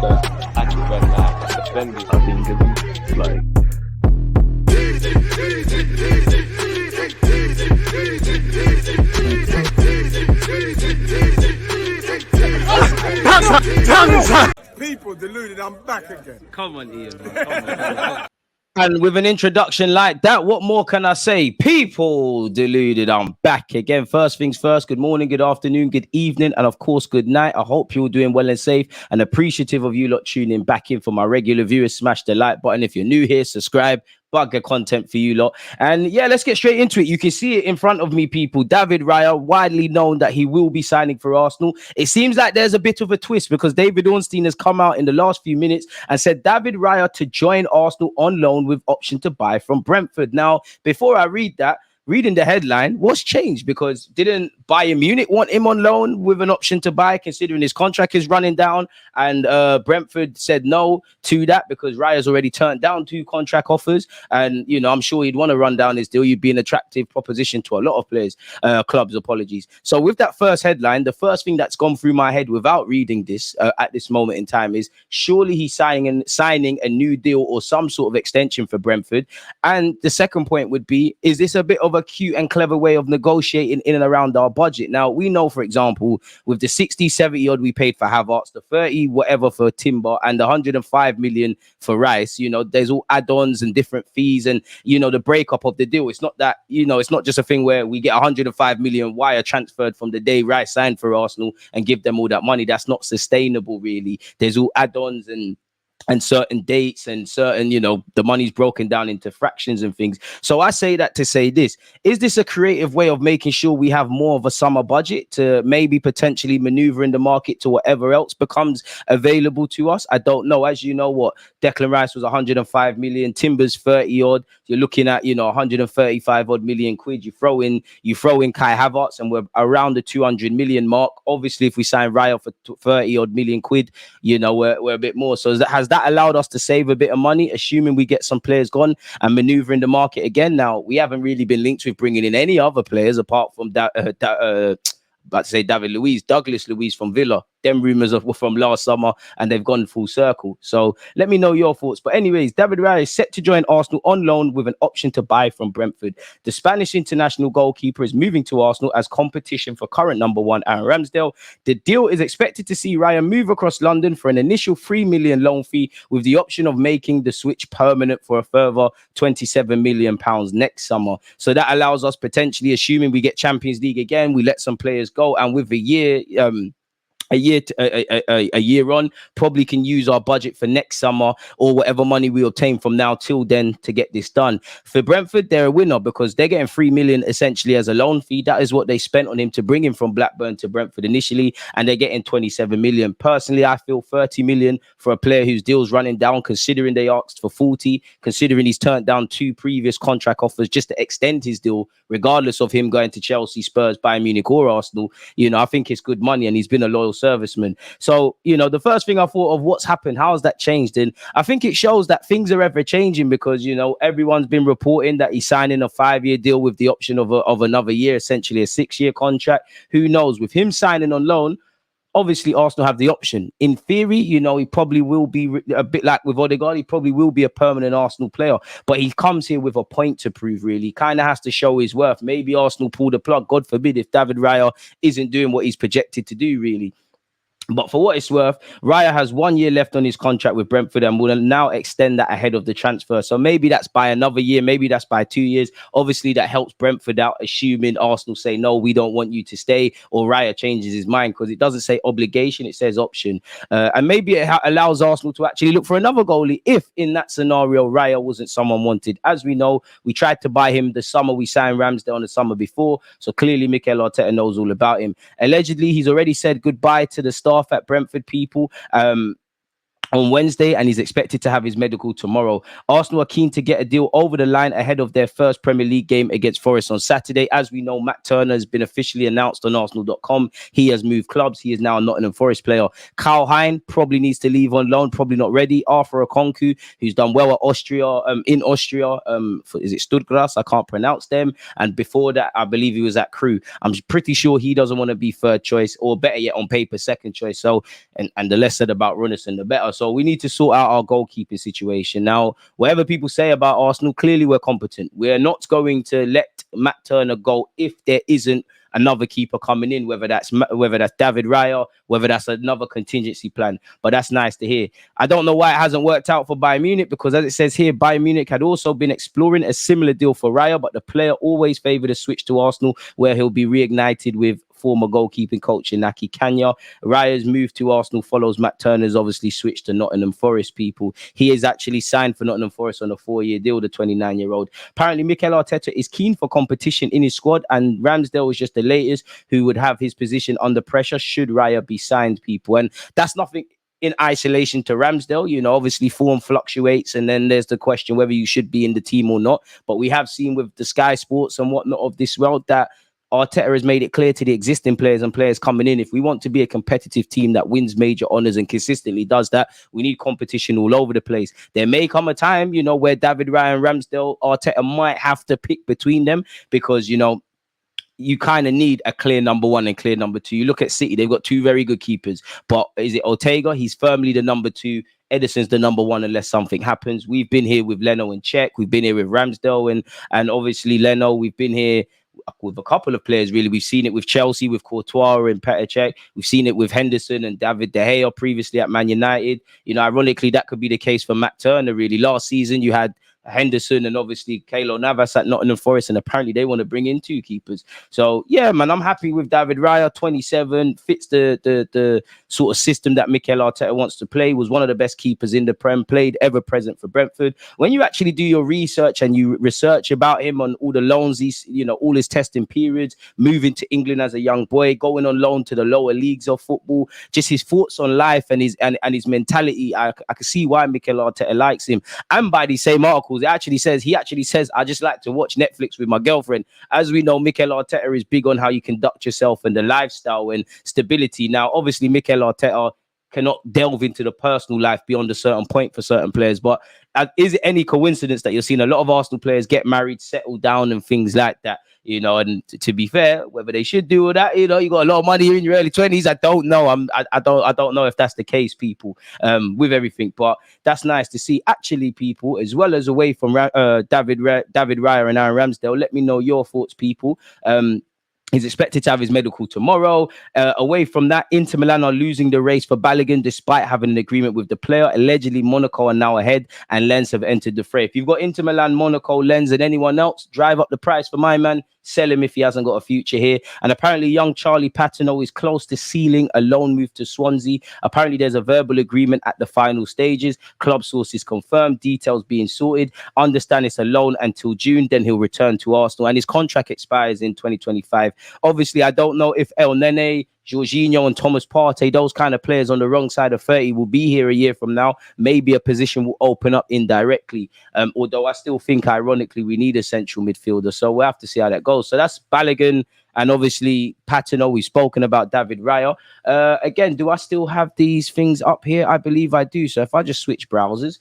the actual red line, it's defending. I think it's like. People deluded, I'm back again. Come on, Ian. Come on. And with an introduction like that, what more can I say? People deluded, I'm back again. First things first, good morning, good afternoon, good evening, and of course, good night. I hope you're doing well and safe, and appreciative of you lot tuning back in. For my regular viewers, smash the like button. If you're new here, subscribe. Bugger content for you lot. And yeah, let's get straight into it. You can see it in front of me, people. David Raya, widely known that he will be signing for Arsenal. It seems like there's a bit of a twist because David Ornstein has come out in the last few minutes and said David Raya to join Arsenal on loan with option to buy from Brentford. Now, before I read that, reading the headline, what's changed? Because didn't Bayern Munich want him on loan with an option to buy, considering his contract is running down? And Brentford said no to that because Raya's already turned down 2 contract offers. And, you know, I'm sure he'd want to run down his deal. You'd be an attractive proposition to a lot of players, clubs, apologies. So with that first headline, the first thing that's gone through my head without reading this at this moment in time is surely he's signing a new deal or some sort of extension for Brentford. And the second point would be, is this a bit of a cute and clever way of negotiating in and around our budget? Now, we know, for example, with the 60, 70 odd we paid for Havertz, the 30 whatever for Timber, and the 105 million for Rice, you know, there's all add-ons and different fees and, you know, the breakup of the deal. It's not that, you know, it's not just a thing where we get 105 million wire transferred from the day Rice signed for Arsenal and give them all that money. That's not sustainable, really. There's all add-ons and certain dates and certain, you know, the money's broken down into fractions and things. So I say that to say this, is this a creative way of making sure we have more of a summer budget to maybe potentially maneuver in the market to whatever else becomes available to us? I don't know. As you know, what Declan Rice was 105 million, Timber's 30 odd. You're looking at, you know, 135 odd million quid. You throw in Kai Havertz and we're around the 200 million mark. Obviously, if we sign Raya for 30 odd million quid, you know, we're a bit more. So has that allowed us to save a bit of money, assuming we get some players gone and maneuver in the market again? Now, we haven't really been linked with bringing in any other players apart from Douglas Luiz from Villa. Them rumours were from last summer and they've gone full circle. So let me know your thoughts. But anyways, David Raya is set to join Arsenal on loan with an option to buy from Brentford. The Spanish international goalkeeper is moving to Arsenal as competition for current number 1 Aaron Ramsdale. The deal is expected to see Raya move across London for an initial 3 million loan fee with the option of making the switch permanent for a further 27 million pounds next summer. So that allows us potentially, assuming we get Champions League again, we let some players go, and with a year on, probably can use our budget for next summer or whatever money we obtain from now till then to get this done. For Brentford, they're a winner because they're getting 3 million essentially as a loan fee. That is what they spent on him to bring him from Blackburn to Brentford initially, and they're getting 27 million. Personally, I feel 30 million for a player whose deal's running down, considering they asked for 40, considering he's turned down 2 previous contract offers just to extend his deal, regardless of him going to Chelsea, Spurs, Bayern Munich or Arsenal. You know, I think it's good money and he's been a loyal serviceman. So, you know, the first thing I thought of, what's happened? How has that changed? And I think it shows that things are ever changing because, you know, everyone's been reporting that he's signing a 5-year deal with the option of another year, essentially a 6-year contract. Who knows? With him signing on loan, obviously Arsenal have the option. In theory, you know, he probably will be a bit like with Odegaard. He probably will be a permanent Arsenal player, but he comes here with a point to prove, really. He kind of has to show his worth. Maybe Arsenal pull the plug, God forbid, if David Raya isn't doing what he's projected to do, really. But for what it's worth, Raya has 1 year left on his contract with Brentford and will now extend that ahead of the transfer. So maybe that's by another year, maybe that's by 2 years. Obviously, that helps Brentford out, assuming Arsenal say, no, we don't want you to stay, or Raya changes his mind, because it doesn't say obligation, it says option. And maybe it allows Arsenal to actually look for another goalie if, in that scenario, Raya wasn't someone wanted. As we know, we tried to buy him the summer we signed Ramsdale on the summer before. So clearly, Mikel Arteta knows all about him. Allegedly, he's already said goodbye to the staff at Brentford, people. on Wednesday, and he's expected to have his medical tomorrow. Arsenal are keen to get a deal over the line ahead of their first Premier League game against Forest on Saturday. As we know, Matt Turner has been officially announced on Arsenal.com. He has moved clubs. He is now a Nottingham Forest player. Kyle Hein probably needs to leave on loan, probably not ready. Arthur Okonkwo, who's done well at Austria, in Austria, is it Stuttgart? I can't pronounce them. And before that, I believe he was at Crewe. I'm pretty sure he doesn't want to be third choice, or better yet, on paper, second choice. So, and the less said about Runnison, the better. So we need to sort out our goalkeeping situation. Now, whatever people say about Arsenal, clearly we're competent. We're not going to let Matt Turner go if there isn't another keeper coming in, whether that's David Raya, whether that's another contingency plan. But that's nice to hear. I don't know why it hasn't worked out for Bayern Munich, because as it says here, Bayern Munich had also been exploring a similar deal for Raya, but the player always favoured a switch to Arsenal, where he'll be reignited with former goalkeeping coach Inaki Kanya. Raya's move to Arsenal follows Matt Turner's obviously switched to Nottingham Forest. People, he is actually signed for Nottingham Forest on a 4-year deal, the 29-year-old. Apparently Mikel Arteta is keen for competition in his squad, and Ramsdale is just the latest who would have his position under pressure should Raya be signed, people. And that's nothing in isolation to Ramsdale. You know, obviously form fluctuates, and then there's the question whether you should be in the team or not. But we have seen with the Sky Sports and whatnot of this world that Arteta has made it clear to the existing players and players coming in, if we want to be a competitive team that wins major honours and consistently does that, we need competition all over the place. There may come a time, you know, where David Raya and Ramsdale, Arteta might have to pick between them, because, you know, you kind of need a clear number one and clear number two. You look at City, they've got two very good keepers, but is it Ortega? He's firmly the number two. Edison's the number one unless something happens. We've been here with Leno and Cech. We've been here with Ramsdale and obviously Leno. We've been here with a couple of players, really. We've seen it with Chelsea, with Courtois and Petr Cech. We've seen it with Henderson and David De Gea previously at Man United. You know, ironically, that could be the case for Matt Turner, really. Last season, you had Henderson and obviously Keylor Navas at Nottingham Forest, and apparently they want to bring in two keepers. So yeah, man, I'm happy with David Raya. 27, fits the sort of system that Mikel Arteta wants to play. Was one of the best keepers in the Prem, played ever present for Brentford. When you actually do your research and you research about him on all the loans, he's, you know, all his testing periods, moving to England as a young boy, going on loan to the lower leagues of football, just his thoughts on life and his mentality, I can see why Mikel Arteta likes him. And by the same article, he actually says, I just like to watch Netflix with my girlfriend. As we know, Mikel Arteta is big on how you conduct yourself and the lifestyle and stability. Now, obviously, Mikel Arteta cannot delve into the personal life beyond a certain point for certain players. But is it any coincidence that you're seeing a lot of Arsenal players get married, settle down, and things like that? You know, and to be fair, whether they should do all that, you know, you got a lot of money in your early 20s. I don't know. I don't know if that's the case, people, with everything. But that's nice to see. Actually, people, as well as away from David Raya and Aaron Ramsdale, let me know your thoughts, people. He's expected to have his medical tomorrow. Away from that, Inter Milan are losing the race for Balogun despite having an agreement with the player. Allegedly, Monaco are now ahead and Lens have entered the fray. If you've got Inter Milan, Monaco, Lens and anyone else, drive up the price for my man. Sell him if he hasn't got a future here. And apparently young Charlie Patino is close to sealing a loan move to Swansea. Apparently there's a verbal agreement at the final stages. Club sources confirmed, details being sorted. Understand it's a loan until June, then he'll return to Arsenal and his contract expires in 2025. Obviously, I don't know if El Nene, Jorginho and Thomas Partey, those kind of players on the wrong side of 30 will be here a year from now. Maybe a position will open up indirectly. Although I still think, ironically, we need a central midfielder. So we'll have to see how that goes. So that's Balogun and obviously Patino. We've spoken about David Raya. Again, do I still have these things up here? I believe I do. So if I just switch browsers,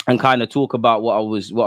and kind of talk about what I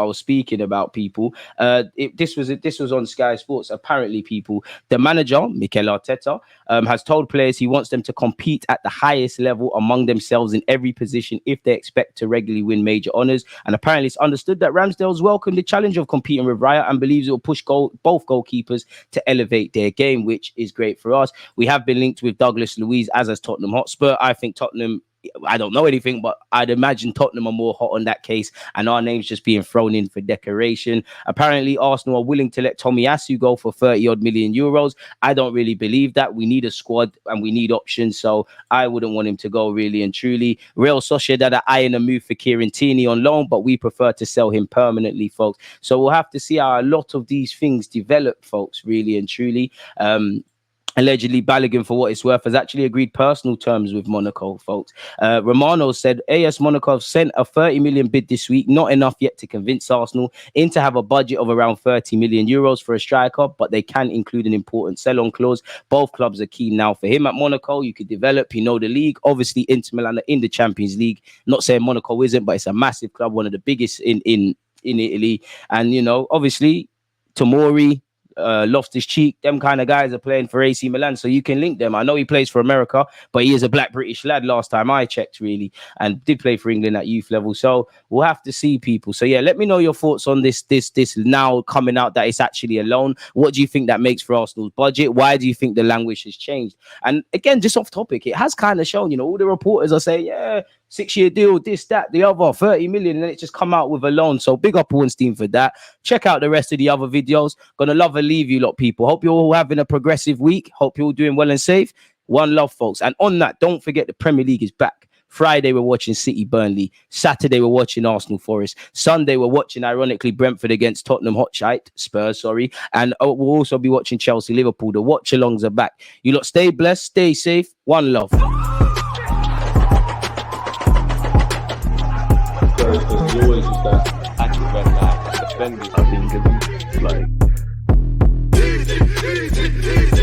was speaking about, people. This was on Sky Sports. Apparently, people, the manager Mikel Arteta has told players he wants them to compete at the highest level among themselves in every position if they expect to regularly win major honours. And apparently, it's understood that Ramsdale's welcomed the challenge of competing with Raya and believes it will push both goalkeepers to elevate their game, which is great for us. We have been linked with Douglas Luiz, as has Tottenham Hotspur. I think Tottenham, I don't know anything, but I'd imagine Tottenham are more hot on that case, and our name's just being thrown in for decoration. Apparently, Arsenal are willing to let Tomiyasu go for 30-odd million euros. I don't really believe that. We need a squad and we need options, so I wouldn't want him to go, really and truly. Real Sociedad are eyeing a move for Kieran Tierney on loan, but we prefer to sell him permanently, folks. So we'll have to see how a lot of these things develop, folks, really and truly. Allegedly, Balogun, for what it's worth, has actually agreed personal terms with Monaco, folks. Romano said AS Monaco have sent a 30 million bid this week, not enough yet to convince Arsenal to have a budget of around 30 million euros for a striker, but they can include an important sell-on clause. Both clubs are keen now for him at Monaco. You could develop, the league. Obviously, Inter Milan are in the Champions League. Not saying Monaco isn't, but it's a massive club, one of the biggest in Italy. And, obviously, Tomori, Loftus-Cheek, them kind of guys are playing for AC Milan, so you can link them. I know he plays for America, but he is a black British lad last time I checked, really, and did play for England at youth level. So we'll have to see, people. So yeah, let me know your thoughts on this now coming out that it's actually a loan. What do you think that makes for Arsenal's budget? Why do you think the language has changed? And again, just off topic, it has kind of shown, all the reporters are saying, yeah, 6-year deal, this, that, the other, 30 million, and then it just come out with a loan. So big up Ornstein for that. Check out the rest of the other videos. Gonna love and leave you lot, people. Hope you're all having a progressive week. Hope you're all doing well and safe. One love, folks. And on that, don't forget the Premier League is back. Friday, we're watching City Burnley. Saturday, we're watching Arsenal Forest. Sunday, we're watching, ironically, Brentford against Tottenham Spurs. And we'll also be watching Chelsea Liverpool. The watch-alongs are back. You lot stay blessed, stay safe. One love. There's always just that active red flag, defending. I think it's like